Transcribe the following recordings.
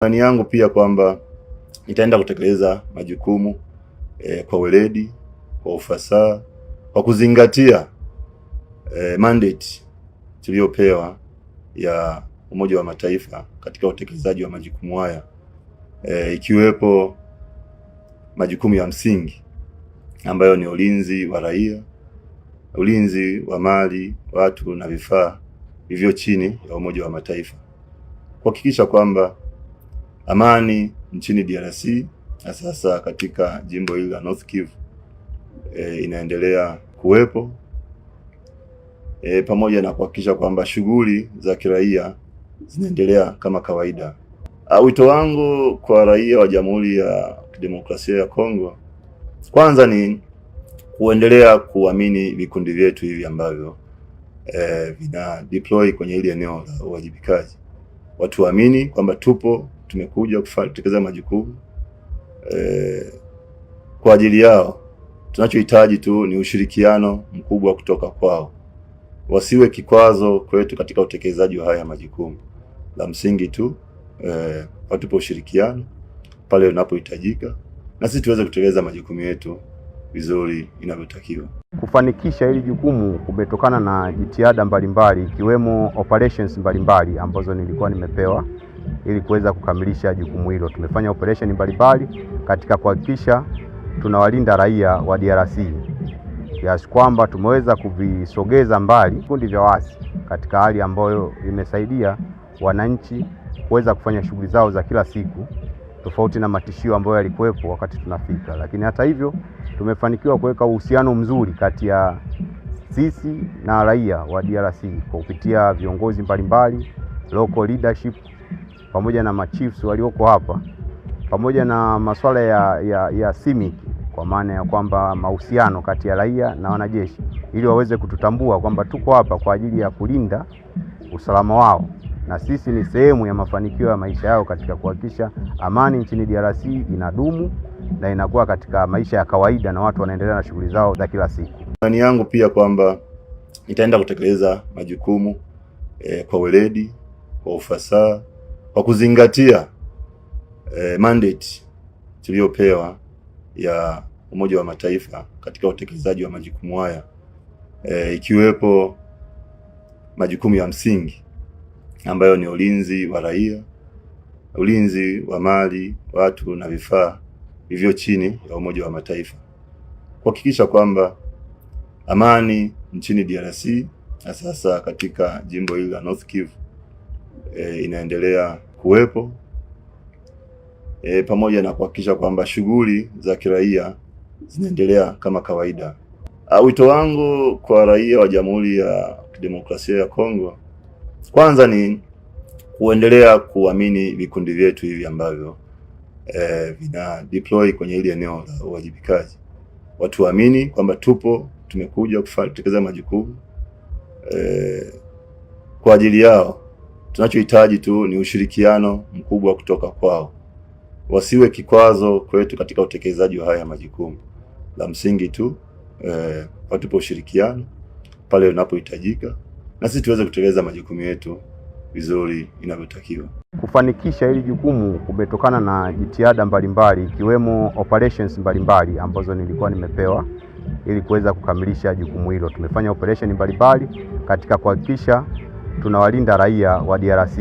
Imani yangu pia kwamba nitaenda kutekeleza majukumu kwa weledi, kwa ufasaha, kwa kuzingatia mandate tuliyopewa ya Umoja wa Mataifa katika utekelezaji wa majukumu haya, ikiwepo majukumu ya msingi ambayo ni ulinzi wa raia, ulinzi wa mali, watu na vifaa vivyo chini ya Umoja wa Mataifa, kuhakikisha kwamba amani nchini DRC na sasa katika jimbo hili la North Kivu inaendelea kuwepo, pamoja na kuhakikisha kwamba shughuli za kiraia zinaendelea kama kawaida. Wito wangu kwa raia wa Jamhuri ya Kidemokrasia ya Kongo, kwanza ni kuendelea kuamini vikundi vyetu hivi ambavyo vina deploy kwenye ile eneo la uwajibikaji. Watu waamini kwamba tumekuja kutekeleza majukumu kwa ajili yao. Tunachohitaji tu ni ushirikiano mkubwa kutoka kwao, wasiwe kikwazo kwetu katika utekelezaji wa haya majukumu. La msingi tu watupe ushirikiano pale unapohitajika, na sisi tuweze kutekeleza majukumu yetu vizuri inavyotakiwa. Kufanikisha hili jukumu kumetokana na jitihada mbalimbali, ikiwemo operations mbalimbali ambazo nilikuwa nimepewa ili kuweza kukamilisha jukumu hilo. Tumefanya operation mbalimbali katika kuhakikisha tunawalinda raia wa DRC, kiasi kwamba tumeweza kuvisogeza mbali vikundi vya waasi katika hali ambayo imesaidia wananchi kuweza kufanya shughuli zao za kila siku, tofauti na matishio ambayo yalikuwepo wakati tunafika. Lakini hata hivyo tumefanikiwa kuweka uhusiano mzuri kati ya sisi na raia wa DRC kwa kupitia viongozi mbalimbali, local leadership, pamoja na machiefs walioko hapa, pamoja na masuala ya CIMIC, kwa maana ya kwamba mahusiano kati ya raia na wanajeshi, ili waweze kututambua kwamba tuko hapa kwa ajili ya kulinda usalama wao, na sisi ni sehemu ya mafanikio ya maisha yao katika kuhakikisha amani nchini DRC inadumu na inakuwa katika maisha ya kawaida na watu wanaendelea na shughuli zao za kila siku. Imani yangu pia kwamba nitaenda kutekeleza majukumu kwa weledi, kwa ufasaha, kwa kuzingatia mandate tuliyopewa ya Umoja wa Mataifa katika utekelezaji wa majukumu haya, ikiwepo majukumu ya msingi ambayo ni ulinzi wa raia, ulinzi wa mali, watu na vifaa vivyo chini ya Umoja wa Mataifa, kuhakikisha kwamba amani nchini DRC na sasa katika jimbo hili la North Kivu inaendelea kuwepo, pamoja na kuhakikisha kwamba shughuli za kiraia zinaendelea kama kawaida. Wito wangu kwa raia wa Jamhuri ya Kidemokrasia ya Kongo, kwanza ni kuendelea kuamini vikundi vyetu hivi ambavyo vina deploy kwenye ile eneo la uwajibikaji. Watu waamini kwamba tumekuja kutekeleza majukumu kwa ajili yao. Tunachohitaji tu ni ushirikiano mkubwa kutoka kwao, wasiwe kikwazo kwetu katika utekelezaji wa haya majukumu. La msingi tu watupe ushirikiano pale unapohitajika, na sisi tuweze kutekeleza majukumu yetu vizuri inavyotakiwa. Kufanikisha hili jukumu kumetokana na jitihada mbalimbali, ikiwemo operations mbalimbali ambazo nilikuwa nimepewa ili kuweza kukamilisha jukumu hilo. Tumefanya operation mbalimbali katika kuhakikisha tunawalinda raia wa DRC,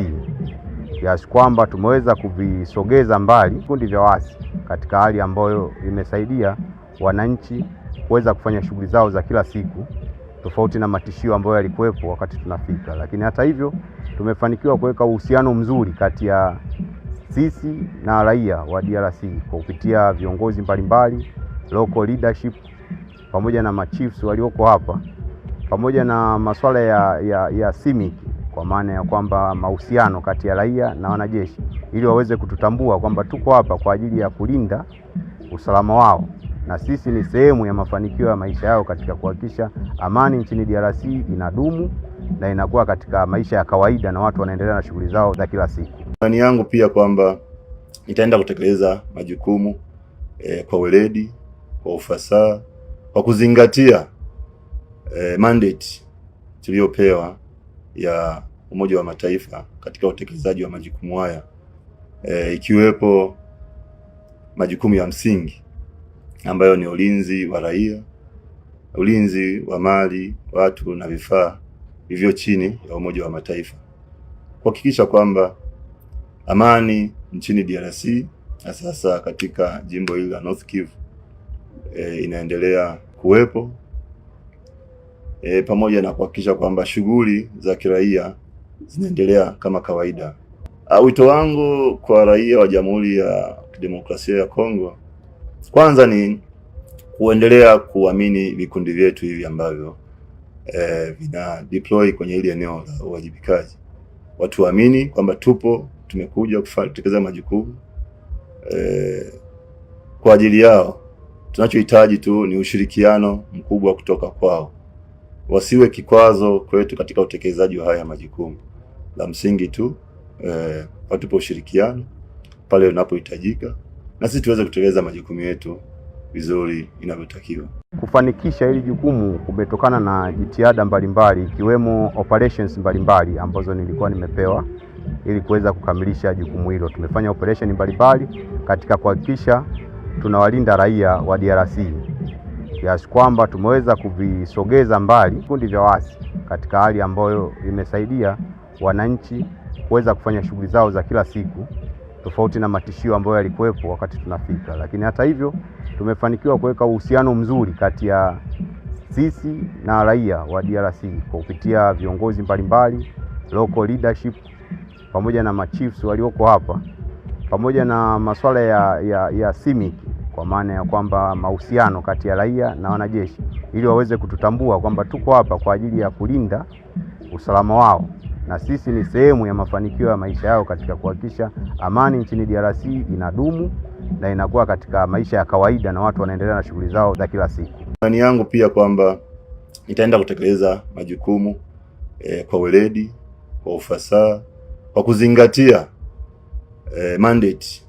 kiasi kwamba tumeweza kuvisogeza mbali vikundi vya waasi katika hali ambayo imesaidia wananchi kuweza kufanya shughuli zao za kila siku, tofauti na matishio ambayo yalikuwepo wakati tunafika. Lakini hata hivyo tumefanikiwa kuweka uhusiano mzuri kati ya sisi na raia wa DRC kwa kupitia viongozi mbalimbali, local leadership, pamoja na machiefs walioko hapa, pamoja na masuala ya CIMIC, kwa maana ya kwamba mahusiano kati ya raia na wanajeshi, ili waweze kututambua kwamba tuko hapa kwa ajili ya kulinda usalama wao, na sisi ni sehemu ya mafanikio ya maisha yao katika kuhakikisha amani nchini DRC inadumu na inakuwa katika maisha ya kawaida na watu wanaendelea na shughuli zao za kila siku. Imani yangu pia kwamba nitaenda kutekeleza majukumu kwa weledi, kwa ufasaha, kwa kuzingatia mandate tuliyopewa ya Umoja wa Mataifa katika utekelezaji wa majukumu haya, ikiwepo majukumu ya msingi ambayo ni ulinzi wa raia, ulinzi wa mali, watu na vifaa vivyo chini ya Umoja wa Mataifa, kuhakikisha kwamba amani nchini DRC na sasa katika jimbo hili la North Kivu inaendelea kuwepo, pamoja na kuhakikisha kwamba shughuli za kiraia zinaendelea kama kawaida. Wito wangu kwa raia wa Jamhuri ya Kidemokrasia ya Kongo, kwanza ni kuendelea kuamini vikundi vyetu hivi ambavyo vina deploy kwenye hili eneo la uwajibikaji. Watu waamini kwamba tumekuja kutekeleza majukumu kwa ajili yao. Tunachohitaji tu ni ushirikiano mkubwa kutoka kwao, wasiwe kikwazo kwetu katika utekelezaji wa haya majukumu. La msingi tu watupe ushirikiano pale unapohitajika, na sisi tuweze kutekeleza majukumu yetu vizuri inavyotakiwa. Kufanikisha hili jukumu kumetokana na jitihada mbalimbali, ikiwemo operations mbalimbali ambazo nilikuwa nimepewa ili kuweza kukamilisha jukumu hilo. Tumefanya operation mbalimbali katika kuhakikisha tunawalinda raia wa DRC, kiasi kwamba tumeweza kuvisogeza mbali vikundi vya waasi katika hali ambayo imesaidia wananchi kuweza kufanya shughuli zao za kila siku, tofauti na matishio ambayo yalikuwepo wakati tunafika. Lakini hata hivyo tumefanikiwa kuweka uhusiano mzuri kati ya sisi na raia wa DRC kwa kupitia viongozi mbalimbali, local leadership, pamoja na machiefs walioko hapa, pamoja na masuala ya CIMIC, kwa maana ya kwamba mahusiano kati ya raia na wanajeshi, ili waweze kututambua kwamba tuko hapa kwa ajili ya kulinda usalama wao, na sisi ni sehemu ya mafanikio ya maisha yao katika kuhakikisha amani nchini DRC inadumu na inakuwa katika maisha ya kawaida na watu wanaendelea na shughuli zao za kila siku. Imani yangu pia kwamba nitaenda kutekeleza majukumu kwa weledi, kwa ufasaha, kwa kuzingatia mandate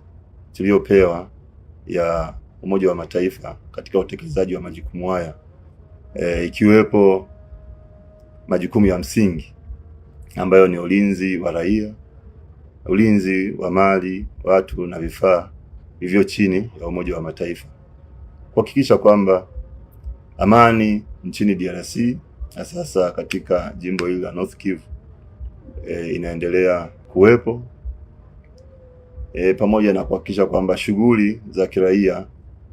tuliyopewa ya Umoja wa Mataifa katika utekelezaji wa majukumu haya, ikiwepo majukumu ya msingi ambayo ni ulinzi wa raia, ulinzi wa mali, watu na vifaa vivyo chini ya Umoja wa Mataifa, kuhakikisha kwamba amani nchini DRC na sasa katika jimbo hili la North Kivu inaendelea kuwepo, pamoja na kuhakikisha kwamba shughuli za kiraia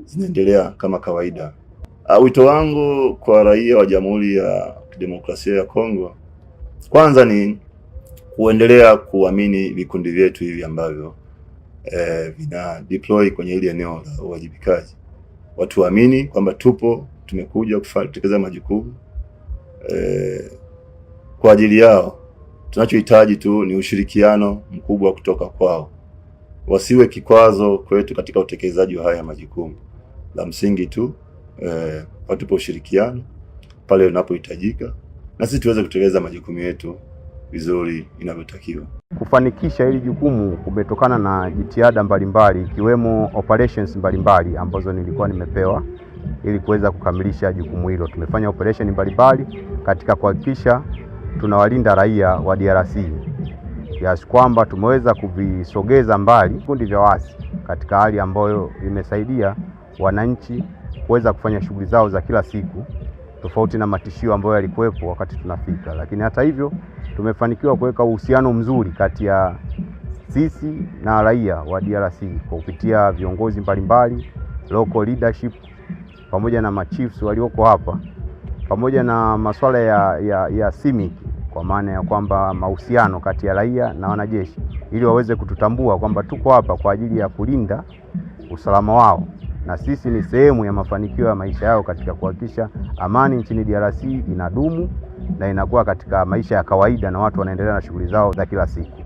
zinaendelea kama kawaida. Wito wangu kwa raia wa Jamhuri ya Kidemokrasia ya Kongo, kwanza ni kuendelea kuamini vikundi vyetu hivi ambavyo vina deploy kwenye hili eneo la uwajibikaji. Watu waamini kwamba tumekuja kutekeleza majukumu kwa ajili yao. Tunachohitaji tu ni ushirikiano mkubwa kutoka kwao, wasiwe kikwazo kwetu katika utekelezaji wa haya majukumu. La msingi tu watupe ushirikiano pale unapohitajika, na sisi tuweze kutekeleza majukumu yetu vizuri inavyotakiwa. Kufanikisha hili jukumu kumetokana na jitihada mbalimbali, ikiwemo operations mbalimbali ambazo nilikuwa nimepewa ili kuweza kukamilisha jukumu hilo. Tumefanya operation mbalimbali katika kuhakikisha tunawalinda raia wa DRC, kiasi kwamba tumeweza kuvisogeza mbali vikundi vya waasi katika hali ambayo imesaidia wananchi kuweza kufanya shughuli zao za kila siku, tofauti na matishio ambayo yalikuwepo wakati tunafika. Lakini hata hivyo tumefanikiwa kuweka uhusiano mzuri kati ya sisi na raia wa DRC kwa kupitia viongozi mbalimbali, local leadership, pamoja na machiefs walioko hapa, pamoja na masuala ya CIMIC, kwa maana ya kwamba mahusiano kati ya raia na wanajeshi, ili waweze kututambua kwamba tuko hapa kwa ajili ya kulinda usalama wao, na sisi ni sehemu ya mafanikio ya maisha yao katika kuhakikisha amani nchini DRC inadumu na inakuwa katika maisha ya kawaida na watu wanaendelea na shughuli zao za kila siku.